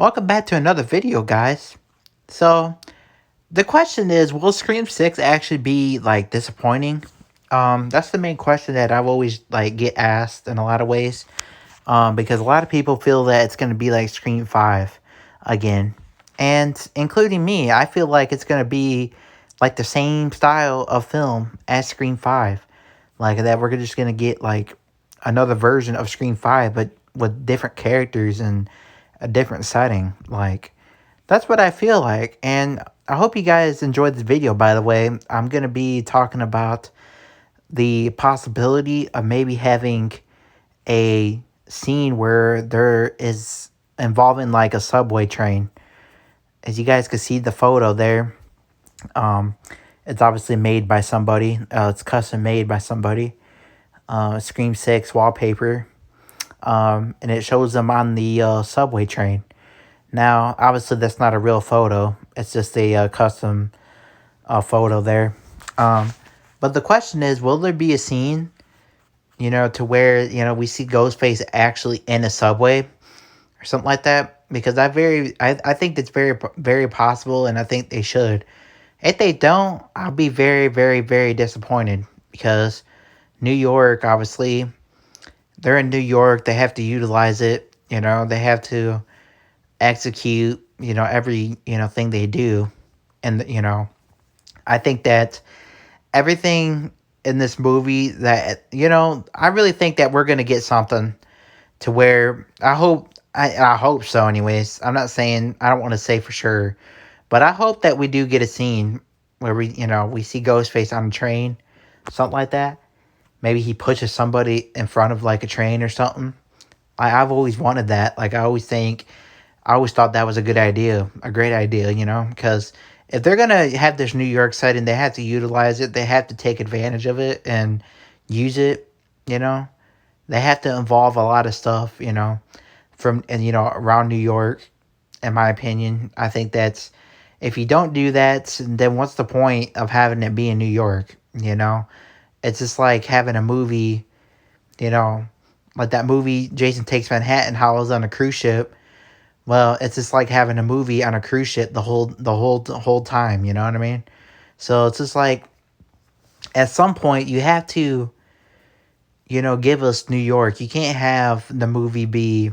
Welcome back to another video, guys. So, the question is, will Scream 6 actually be like disappointing? That's the main question that I've always like get asked in a lot of ways. Because a lot of people feel that it's gonna be like Scream 5 again. And including me, I feel like it's gonna be like the same style of film as Scream 5. Like that we're just gonna get like another version of Scream 5, but with different characters and a different setting. Like that's what I feel like. And I hope you guys enjoyed this video, by the way. I'm going to be talking about the possibility of maybe having a scene where there is involving like a subway train. As you guys can see the photo there, um, it's obviously made by somebody. It's custom made by somebody. Scream 6 wallpaper. And it shows them on the subway train. Now, obviously, that's not a real photo. It's just a custom photo there. Um, but the question is, will there be a scene, to where we see Ghostface actually in a subway or something like that? Because I think that's very possible, and I think they should. If they don't, I'll be very, very, very disappointed because New York, obviously, they're in New York. They have to utilize it. They have to execute every thing they do. And I think that everything in this movie that I really think that we're going to get something to where I hope so. Anyways, I'm not saying, I don't want to say for sure, but I hope that we do get a scene where we see Ghostface on a train, something like that. Maybe he pushes somebody in front of like a train or something. I've always wanted that. Like I always thought that was a good idea, a great idea, because if they're gonna have this New York setting, they have to utilize it. They have to take advantage of it and use it. You know, they have to involve a lot of stuff. From and around New York. In my opinion, I think that's if you don't do that, then what's the point of having it be in New York? It's just like having a movie. You know, like that movie Jason Takes Manhattan, how I was on a cruise ship. Well, it's just like having a movie on a cruise ship the whole time, you know what I mean? So it's just like at some point you have to, give us New York. You can't have the movie be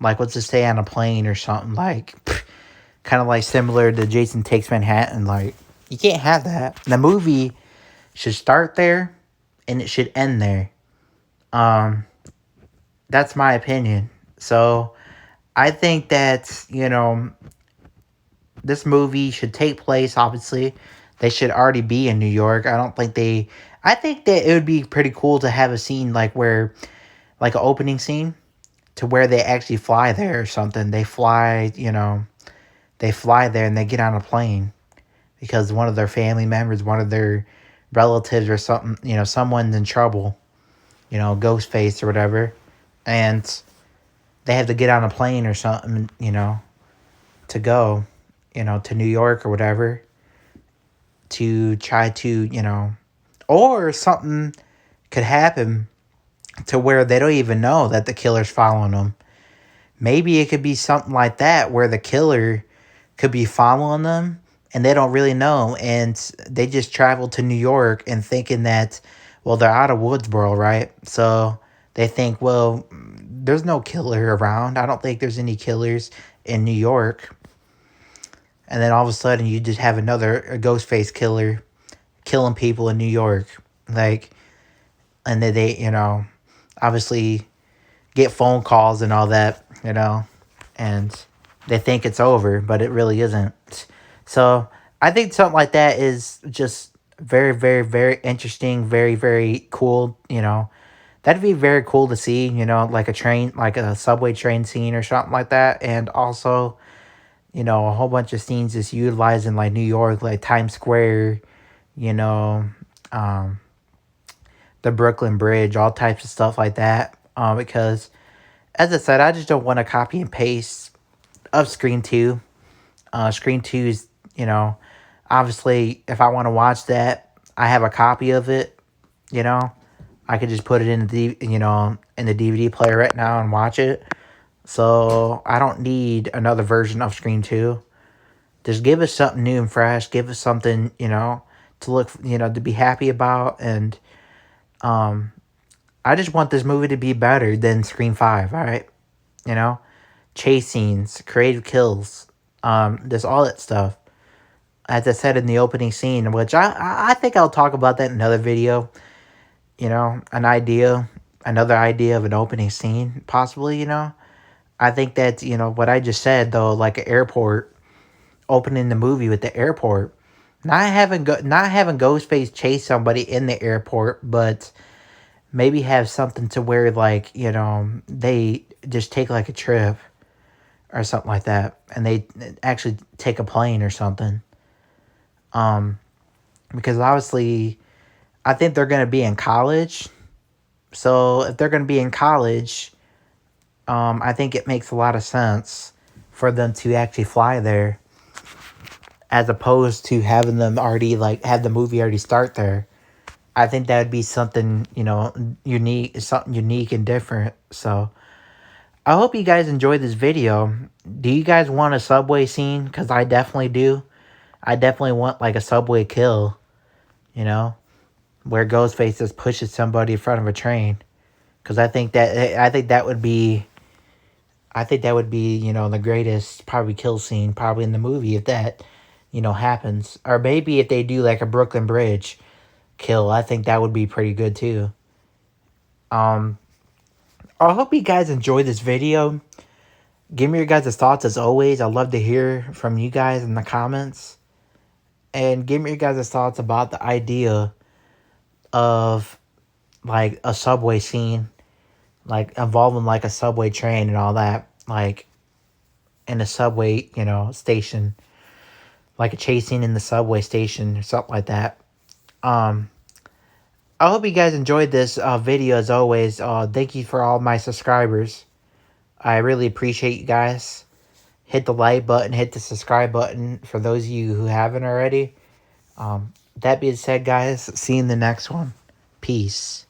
like let's just say on a plane or something like kind of like similar to Jason Takes Manhattan. Like you can't have that. The movie should start there and it should end there. Um that's my opinion. So I think that, this movie should take place, obviously. They should already be in New York. I think that it would be pretty cool to have a scene like where, like an opening scene to where they actually fly there or something. They fly there and they get on a plane because one of their family members, one of their relatives or something, someone's in trouble, Ghostface or whatever. And they have to get on a plane or something, to go, to New York or whatever to try to, or something could happen to where they don't even know that the killer's following them. Maybe it could be something like that where the killer could be following them and they don't really know and they just travel to New York and thinking that, well, they're out of Woodsboro, right? So they think, well, there's no killer around. I don't think there's any killers in New York. And then all of a sudden you just have a Ghostface killer killing people in New York. Like, and then they, obviously get phone calls and all that, and they think it's over, but it really isn't. So I think something like that is just very, very, very interesting, very, very cool, That'd be very cool to see, like a train, like a subway train scene or something like that. And also, a whole bunch of scenes just utilizing like New York, like Times Square, you know, um, the Brooklyn Bridge, all types of stuff like that. Because, as I said, I just don't want to copy and paste of Screen 2. Screen 2 is, obviously, if I want to watch that, I have a copy of it, I could just put it in the, in the DVD player right now and watch it. So I don't need another version of Scream 2. Just give us something new and fresh. Give us something, to look, to be happy about. And um, I just want this movie to be better than Scream 5, all right? You know? Chase scenes, creative kills, there's all that stuff. As I said in the opening scene, which I think I'll talk about that in another video. Another idea of an opening scene, possibly. I think that what I just said though, like an airport opening the movie with the airport, not having Ghostface chase somebody in the airport, but maybe have something to where like they just take like a trip or something like that, and they actually take a plane or something. Um, because obviously, I think they're going to be in college. So if they're going to be in college, I think it makes a lot of sense for them to actually fly there, as opposed to having them already like have the movie already start there. I think that would be something unique and different. So I hope you guys enjoyed this video. Do you guys want a subway scene? Because I definitely do. I definitely want like a subway kill, you know, where Ghostface just pushes somebody in front of a train. Because I think that would be the greatest probably kill scene probably in the movie if that happens. Or maybe if they do like a Brooklyn Bridge kill, I think that would be pretty good too. Um, I hope you guys enjoyed this video. Give me your guys' thoughts as always. I'd love to hear from you guys in the comments. And give me your guys' thoughts about the idea of like a subway scene, like involving like a subway train and all that, like in a subway, station, like a chasing in the subway station or something like that. Um, I hope you guys enjoyed this video as always. Thank you for all my subscribers. I really appreciate you guys. Hit the like button, hit the subscribe button for those of you who haven't already. That being said, guys, see you in the next one. Peace.